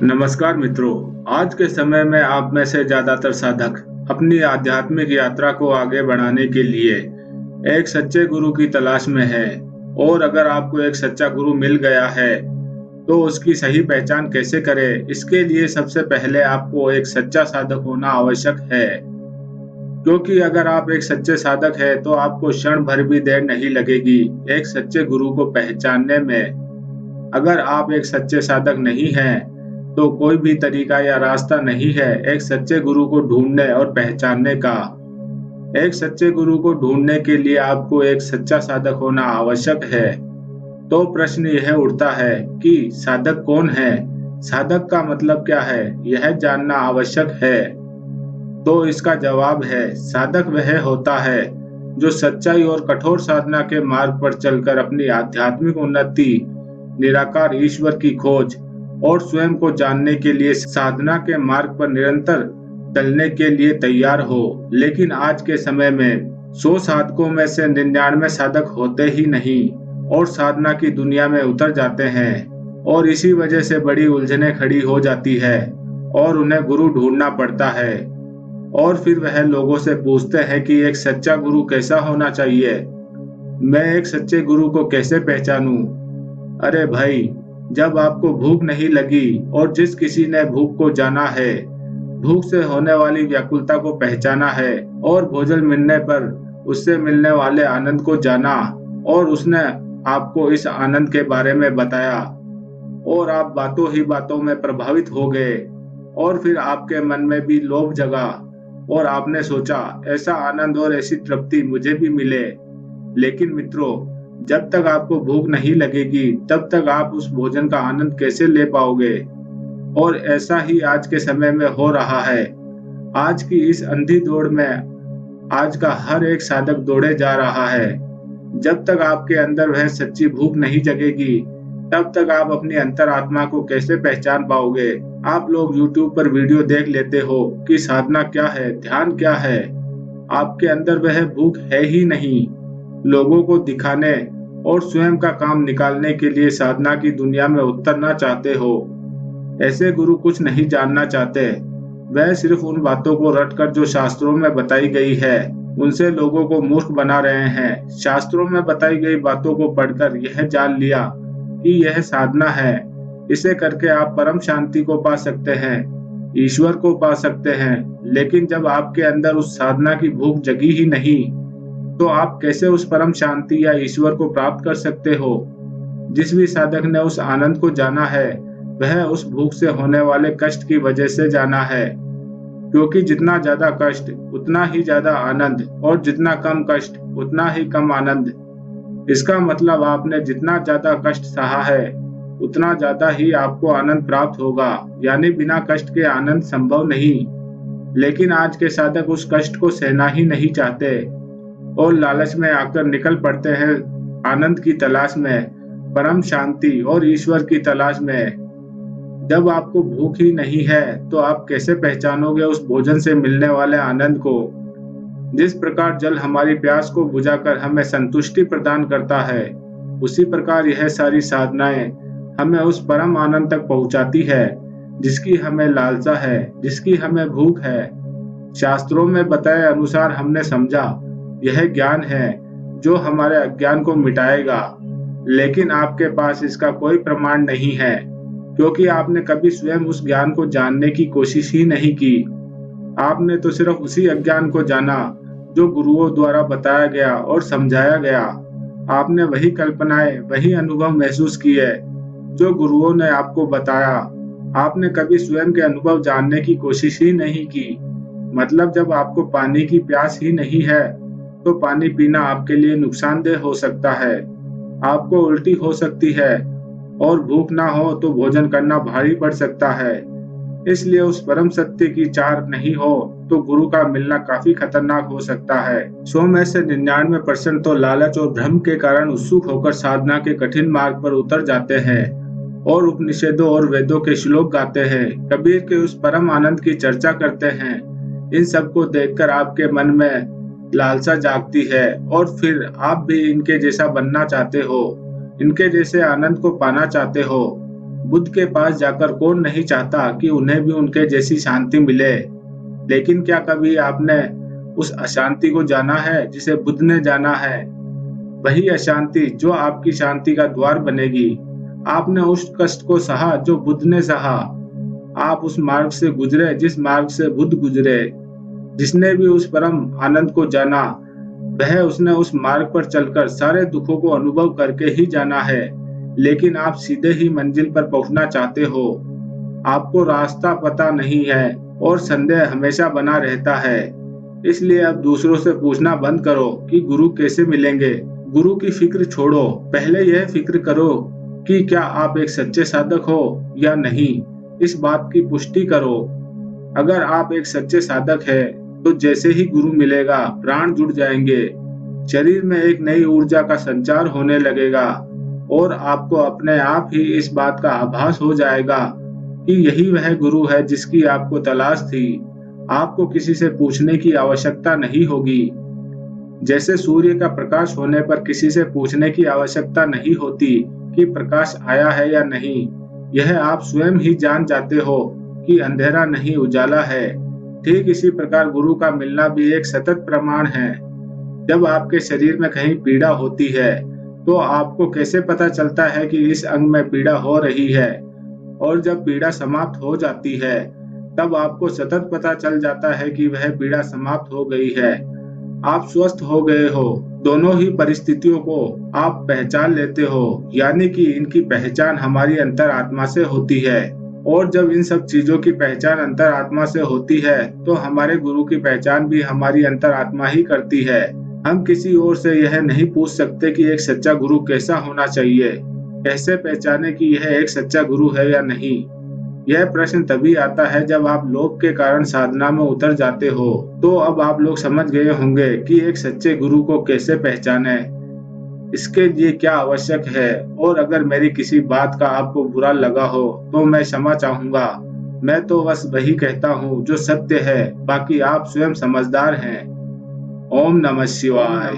नमस्कार मित्रों, आज के समय में आप में से ज्यादातर साधक अपनी आध्यात्मिक यात्रा को आगे बढ़ाने के लिए एक सच्चे गुरु की तलाश में है। और अगर आपको एक सच्चा गुरु मिल गया है तो उसकी सही पहचान कैसे करें, इसके लिए सबसे पहले आपको एक सच्चा साधक होना आवश्यक है। क्योंकि अगर आप एक सच्चे साधक हैं तो आपको क्षण भर भी देर नहीं लगेगी एक सच्चे गुरु को पहचानने में। अगर आप एक सच्चे साधक नहीं हैं तो कोई भी तरीका या रास्ता नहीं है एक सच्चे गुरु को ढूंढने और पहचानने का। एक सच्चे गुरु को ढूंढने के लिए आपको एक सच्चा साधक होना आवश्यक है। तो प्रश्न यह उठता है कि साधक कौन है, साधक का मतलब क्या है, यह जानना आवश्यक है। तो इसका जवाब है, साधक वह होता है जो सच्चाई और कठोर साधना के मार्ग पर चलकर अपनी आध्यात्मिक उन्नति, निराकार ईश्वर की खोज और स्वयं को जानने के लिए साधना के मार्ग पर निरंतर चलने के लिए तैयार हो। लेकिन आज के समय में 100 साधकों में से 99 साधक होते ही नहीं और साधना की दुनिया में उतर जाते हैं, और इसी वजह से बड़ी उलझनें खड़ी हो जाती है और उन्हें गुरु ढूंढना पड़ता है। और फिर वह लोगों से पूछते हैं कि एक सच्चा गुरु कैसा होना चाहिए, मैं एक सच्चे गुरु को कैसे पहचानूं। अरे भाई, जब आपको भूख नहीं लगी और जिस किसी ने भूख को जाना है, भूख से होने वाली व्याकुलता को पहचाना है और भोजन मिलने पर उससे मिलने वाले आनंद को जाना, और उसने आपको इस आनंद के बारे में बताया और आप बातों ही बातों में प्रभावित हो गए, और फिर आपके मन में भी लोभ जगा और आपने सोचा ऐसा आनंद और ऐसी तृप्ति मुझे भी मिले। लेकिन मित्रों, जब तक आपको भूख नहीं लगेगी तब तक आप उस भोजन का आनंद कैसे ले पाओगे। और ऐसा ही आज के समय में हो रहा है। आज की इस अंधी दौड़ में आज का हर एक साधक दौड़े जा रहा है। जब तक आपके अंदर वह सच्ची भूख नहीं जगेगी तब तक आप अपनी अंतरात्मा को कैसे पहचान पाओगे। आप लोग YouTube पर वीडियो देख लेते हो कि साधना क्या है, ध्यान क्या है, आपके अंदर वह भूख है ही नहीं। लोगों को दिखाने और स्वयं का काम निकालने के लिए साधना की दुनिया में उतरना चाहते हो। ऐसे गुरु कुछ नहीं जानना चाहते, वह सिर्फ उन बातों को रटकर जो शास्त्रों में बताई गई है उनसे लोगों को मूर्ख बना रहे हैं। शास्त्रों में बताई गई बातों को पढ़कर यह जान लिया कि यह साधना है, इसे करके आप परम शांति को पा सकते हैं, ईश्वर को पा सकते हैं। लेकिन जब आपके अंदर उस साधना की भूख जगी ही नहीं तो आप कैसे उस परम शांति या ईश्वर को प्राप्त कर सकते हो। जिस भी साधक ने उस आनंद को जाना है वह उस भूख से होने वाले कष्ट की वजह से जाना है। क्योंकि जितना ज्यादा कष्ट उतना ही ज्यादा आनंद, और जितना कम कष्ट उतना ही कम आनंद। इसका मतलब आपने जितना ज्यादा कष्ट सहा है उतना ज्यादा ही आपको आनंद प्राप्त होगा, यानी बिना कष्ट के आनंद संभव नहीं। लेकिन आज के साधक उस कष्ट को सहना ही नहीं चाहते और लालच में आकर निकल पड़ते हैं आनंद की तलाश में, परम शांति और ईश्वर की तलाश में। जब आपको भूख ही नहीं है तो आप कैसे पहचानोगे उस भोजन से मिलने वाले आनंद को। जिस प्रकार जल हमारी प्यास को बुझाकर हमें संतुष्टि प्रदान करता है, उसी प्रकार यह सारी साधनाएं हमें उस परम आनंद तक पहुंचाती है जिसकी हमें लालसा है, जिसकी हमें भूख है। शास्त्रों में बताए अनुसार हमने समझा यह ज्ञान है जो हमारे अज्ञान को मिटाएगा। लेकिन आपके पास इसका कोई प्रमाण नहीं है, क्योंकि आपने कभी स्वयं उस ज्ञान को जानने की कोशिश ही नहीं की। आपने तो सिर्फ उसी अज्ञान को जाना जो गुरुओं द्वारा बताया गया और समझाया गया। आपने वही कल्पनाएं, वही अनुभव महसूस किए जो गुरुओं ने आपको बताया। आपने कभी स्वयं के अनुभव जानने की कोशिश ही नहीं की। मतलब जब आपको पानी की प्यास ही नहीं है तो पानी पीना आपके लिए नुकसानदेह हो सकता है, आपको उल्टी हो सकती है, और भूख ना हो तो भोजन करना भारी पड़ सकता है। इसलिए उस परम सत्य की चार नहीं हो तो गुरु का मिलना काफी खतरनाक हो सकता है। 100 में से 99% तो लालच और भ्रम के कारण उत्सुक होकर साधना के कठिन मार्ग पर उतर जाते हैं और उपनिषदों और वेदों के श्लोक गाते हैं, कबीर के उस परम आनंद की चर्चा करते हैं। इन सबको देखकर आपके मन में लालसा जागती है और फिर आप भी इनके जैसा बनना चाहते हो, इनके जैसे आनंद को पाना चाहते हो। बुद्ध के पास जाकर कौन नहीं चाहता कि उन्हें भी उनके जैसी शांति मिले, लेकिन क्या कभी आपने उस अशांति को जाना है जिसे बुद्ध ने जाना है? वही अशांति जो आपकी शांति का द्वार बनेगी। आपने उस कष्ट को सहा जो बुद्ध ने सहा। आप उस मार्ग से गुजरे जिस मार्ग से बुद्ध गुजरे। जिसने भी उस परम आनंद को जाना, वह उसने उस मार्ग पर चलकर सारे दुखों को अनुभव करके ही जाना है। लेकिन आप सीधे ही मंजिल पर पहुंचना चाहते हो। आपको रास्ता पता नहीं है और संदेह हमेशा बना रहता है। इसलिए अब दूसरों से पूछना बंद करो कि गुरु कैसे मिलेंगे। गुरु की फिक्र छोड़ो, पहले यह फिक्र करो कि क्या आप एक सच्चे साधक हो या नहीं। इस बात की पुष्टि करो। अगर आप एक सच्चे साधक है तो जैसे ही गुरु मिलेगा प्राण जुड़ जाएंगे, शरीर में एक नई ऊर्जा का संचार होने लगेगा और आपको अपने आप ही इस बात का आभास हो जाएगा कि यही वह गुरु है जिसकी आपको तलाश थी। आपको किसी से पूछने की आवश्यकता नहीं होगी। जैसे सूर्य का प्रकाश होने पर किसी से पूछने की आवश्यकता नहीं होती कि प्रकाश आया है या नहीं। यह आप स्वयं ही जान जाते हो कि अंधेरा नहीं उजाला है। ठीक इसी प्रकार गुरु का मिलना भी एक सतत प्रमाण है। जब आपके शरीर में कहीं पीड़ा होती है तो आपको कैसे पता चलता है कि इस अंग में पीड़ा हो रही है, और जब पीड़ा समाप्त हो जाती है तब आपको सतत पता चल जाता है कि वह पीड़ा समाप्त हो गई है, आप स्वस्थ हो गए हो। दोनों ही परिस्थितियों को आप पहचान लेते हो, यानी कि इनकी पहचान हमारी अंतरात्मा से होती है। और जब इन सब चीजों की पहचान अंतरात्मा से होती है तो हमारे गुरु की पहचान भी हमारी अंतरात्मा ही करती है। हम किसी और से यह नहीं पूछ सकते कि एक सच्चा गुरु कैसा होना चाहिए। कैसे पहचाने कि यह एक सच्चा गुरु है या नहीं? यह प्रश्न तभी आता है जब आप लोभ के कारण साधना में उतर जाते हो। तो अब आप लोग समझ गए होंगे कि एक सच्चे गुरु को कैसे पहचाने, इसके लिए क्या आवश्यक है। और अगर मेरी किसी बात का आपको बुरा लगा हो तो मैं क्षमा चाहूंगा। मैं तो बस वही कहता हूँ जो सत्य है, बाकी आप स्वयं समझदार हैं। ओम नमः शिवाय।